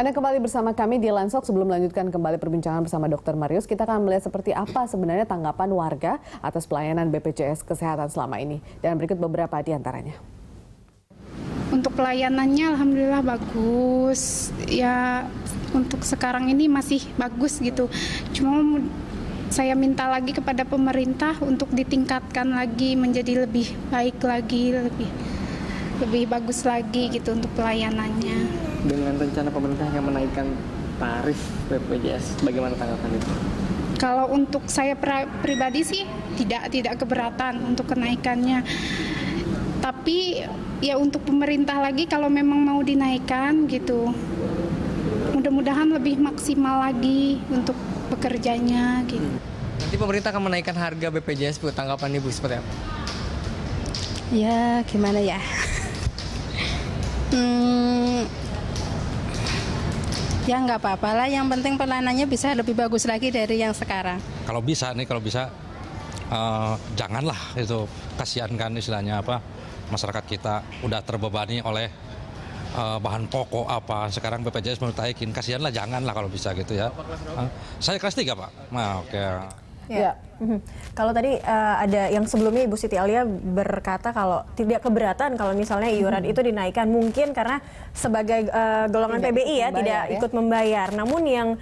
Anda kembali bersama kami di Lansok. Sebelum melanjutkan kembali perbincangan bersama Dr. Marius, kita akan melihat seperti apa sebenarnya tanggapan warga atas pelayanan BPJS Kesehatan selama ini. Dan berikut beberapa di antaranya. Untuk pelayanannya alhamdulillah bagus. Ya untuk sekarang ini masih bagus gitu. Cuma saya minta lagi kepada pemerintah untuk ditingkatkan lagi menjadi lebih baik lagi, lebih bagus lagi gitu untuk pelayanannya. Dengan rencana pemerintah yang menaikkan tarif BPJS, bagaimana tanggapan itu? Kalau untuk saya pribadi sih tidak keberatan untuk kenaikannya. Tapi ya untuk pemerintah lagi kalau memang mau dinaikkan gitu, mudah-mudahan lebih maksimal lagi untuk bekerjanya gitu. Nanti pemerintah akan menaikkan harga BPJS, Bu. Tanggapan Ibu seperti apa? Ya gimana ya? Ya nggak apa-apa lah, yang penting pelayanannya bisa lebih bagus lagi dari yang sekarang. Kalau bisa janganlah itu, kasihan kan istilahnya apa, masyarakat kita udah terbebani oleh bahan pokok apa, sekarang BPJS mau ditaikin, kasihanlah, janganlah kalau bisa gitu ya. Saya kelas 3 Pak. Nah, oke. Ya. Kalau tadi ada yang sebelumnya Ibu Siti Alia berkata kalau tidak keberatan kalau misalnya iuran itu dinaikkan, mungkin karena sebagai golongan PBI ya tidak ikut membayar. Namun yang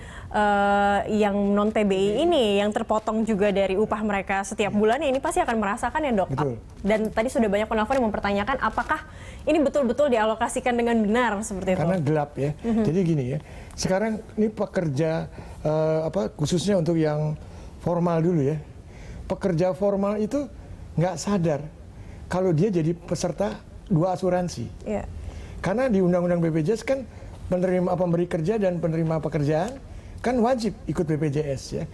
non PBI ini yang terpotong juga dari upah mereka setiap bulannya ini pasti akan merasakan ya, Dok. Betul. Dan tadi sudah banyak penelpon yang mempertanyakan apakah ini betul-betul dialokasikan dengan benar seperti itu. Karena gelap ya. Jadi gini ya. Sekarang ini pekerja khususnya untuk yang formal dulu ya. Pekerja formal itu nggak sadar kalau dia jadi peserta 2 asuransi. Iya. Karena di Undang-Undang BPJS kan pemberi kerja dan penerima pekerjaan kan wajib ikut BPJS ya.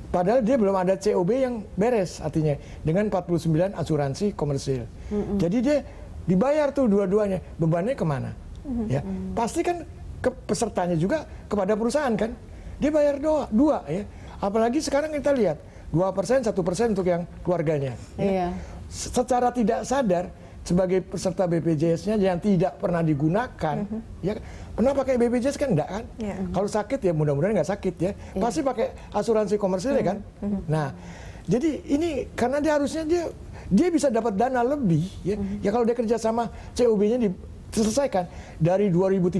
Padahal dia belum ada COB yang beres artinya dengan 49 asuransi komersil. Jadi dia dibayar tuh dua-duanya. Bebannya kemana? Ya, pasti kan ke pesertanya juga kepada perusahaan kan. Dia bayar dua ya. Apalagi sekarang kita lihat 2%, 1% untuk yang keluarganya. Ya. Secara tidak sadar sebagai peserta BPJS-nya yang tidak pernah digunakan, ya pernah pakai BPJS kan enggak kan? Kalau sakit ya mudah-mudahan nggak sakit ya. Pasti pakai asuransi komersil ya kan? Nah, jadi ini karena dia harusnya dia bisa dapat dana lebih ya. Ya kalau dia kerja sama COB-nya diselesaikan dari 2013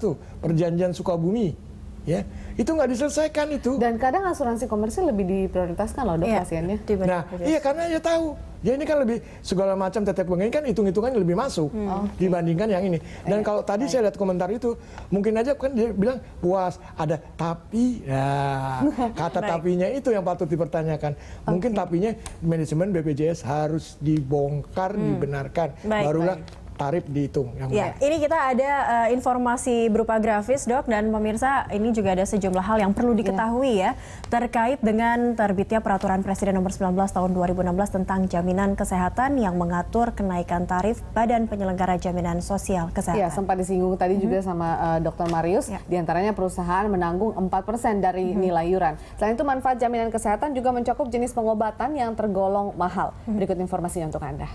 tuh perjanjian Sukabumi. Ya, itu nggak diselesaikan itu. Dan kadang asuransi komersil lebih diprioritaskan loh, Dok, pasiennya. Nah, iya karena dia tahu. Ya ini kan lebih segala macam tetek bengek kan hitung-hitungannya lebih masuk dibandingkan yang ini. Dan kalau tadi saya lihat komentar itu, mungkin aja kan dia bilang puas, ada tapi. Nah, kata tapinya itu yang patut dipertanyakan. Mungkin tapinya manajemen BPJS harus dibongkar, dibenarkan. Barulah tarif dihitung. Ya, ini kita ada informasi berupa grafis, Dok, dan pemirsa, ini juga ada sejumlah hal yang perlu diketahui ya terkait dengan terbitnya Peraturan Presiden Nomor 19 Tahun 2016 tentang jaminan kesehatan yang mengatur kenaikan tarif Badan Penyelenggara Jaminan Sosial Kesehatan. Ya, sempat disinggung tadi juga sama Dr. Marius, diantaranya perusahaan menanggung 4% dari nilai iuran. Selain itu, manfaat jaminan kesehatan juga mencakup jenis pengobatan yang tergolong mahal. Berikut informasinya untuk Anda.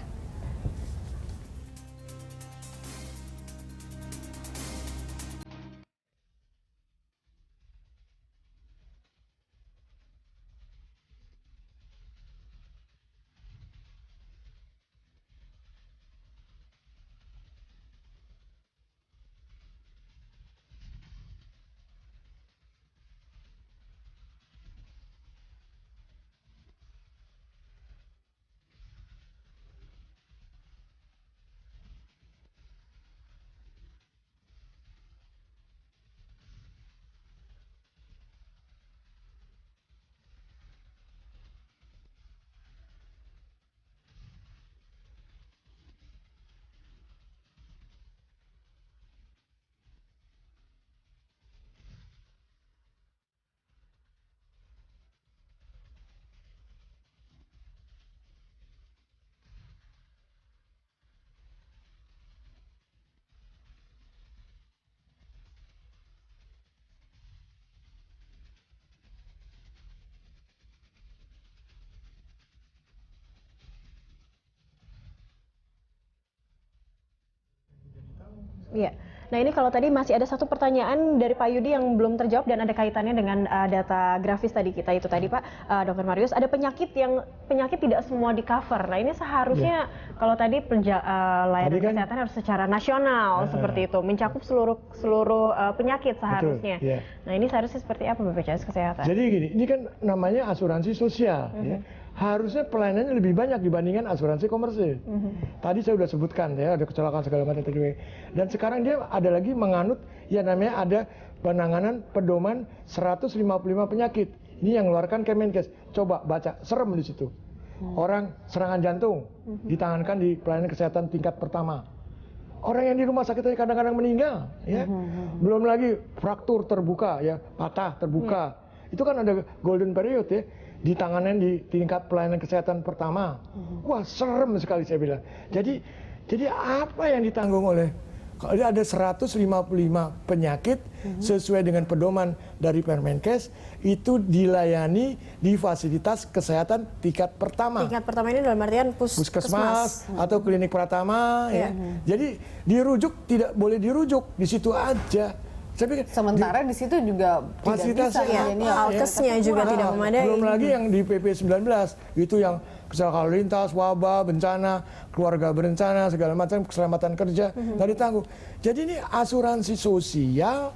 Iya, Nah ini kalau tadi masih ada satu pertanyaan dari Pak Yudi yang belum terjawab dan ada kaitannya dengan data grafis tadi kita itu tadi Pak, Dr. Marius, ada penyakit tidak semua di cover. Nah ini seharusnya kalau tadi layanan kesehatan harus secara nasional seperti itu, mencakup seluruh penyakit seharusnya. Betul, Nah ini seharusnya seperti apa BPJS Kesehatan? Jadi gini, ini kan namanya asuransi sosial. Ya. Harusnya pelayanannya lebih banyak dibandingkan asuransi komersil. Tadi saya sudah sebutkan ya, ada kecelakaan segala macam tadi. Dan sekarang dia ada lagi menganut ya namanya ada penanganan pedoman 155 penyakit. Ini yang mengeluarkan Kemenkes. Coba baca, serem di situ. Orang serangan jantung ditangankan di pelayanan kesehatan tingkat pertama. Orang yang di rumah sakit kadang-kadang meninggal, ya. Belum lagi fraktur terbuka, ya, patah terbuka. Itu kan ada golden period ya. Ditanganin di tingkat pelayanan kesehatan pertama. Wah, serem sekali saya bilang. Jadi apa yang ditanggung oleh kalau ada 155 penyakit sesuai dengan pedoman dari Permenkes itu dilayani di fasilitas kesehatan tingkat pertama. Tingkat pertama ini dalam artian puskesmas atau klinik pratama ya. Jadi dirujuk tidak boleh dirujuk di situ aja. Sementara di situ juga fasilitasnya tidak bisa alkesnya juga tidak memadai. Belum lagi yang di PP 19 itu yang kecelakaan lalu lintas, wabah, bencana, keluarga berencana, segala macam keselamatan kerja nggak ditanggung. Jadi ini asuransi sosial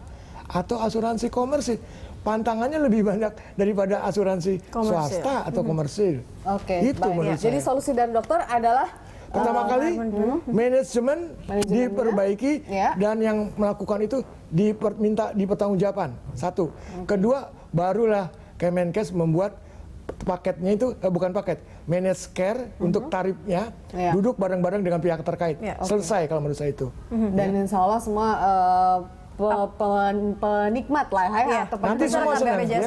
atau asuransi komersil. Pantangannya lebih banyak daripada asuransi swasta atau komersil. Oke, itu menurut jadi saya. solusi dari dokter adalah Pertama kali manajemen diperbaiki dan yang melakukan itu diminta dipertanggungjawaban. Satu. Kedua, barulah Kemenkes membuat paketnya itu bukan paket, managed care untuk tarifnya duduk bareng-bareng dengan pihak terkait. Selesai kalau menurut saya itu. Dan insya Allah semua penikmat lah ya, atau nanti semua senang ya,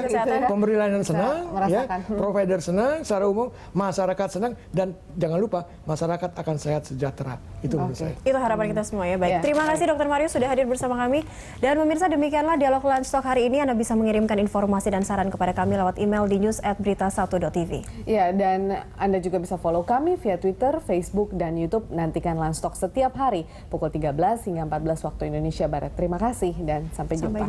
pemberi layanan senang ya, provider senang, secara umum masyarakat senang, dan jangan lupa masyarakat akan sehat sejahtera. Itu menurut saya. Itu harapan kita semua ya. Baik. Terima kasih Dr. Marius sudah hadir bersama kami. Dan pemirsa, demikianlah dialog Lunch Talk hari ini. Anda bisa mengirimkan informasi dan saran kepada kami lewat email di news@berita1.tv. Ya, dan Anda juga bisa follow kami via Twitter, Facebook, dan YouTube. Nantikan Lunch Talk setiap hari pukul 13 hingga 14 waktu Indonesia Barat. Terima kasih dan sampai jumpa.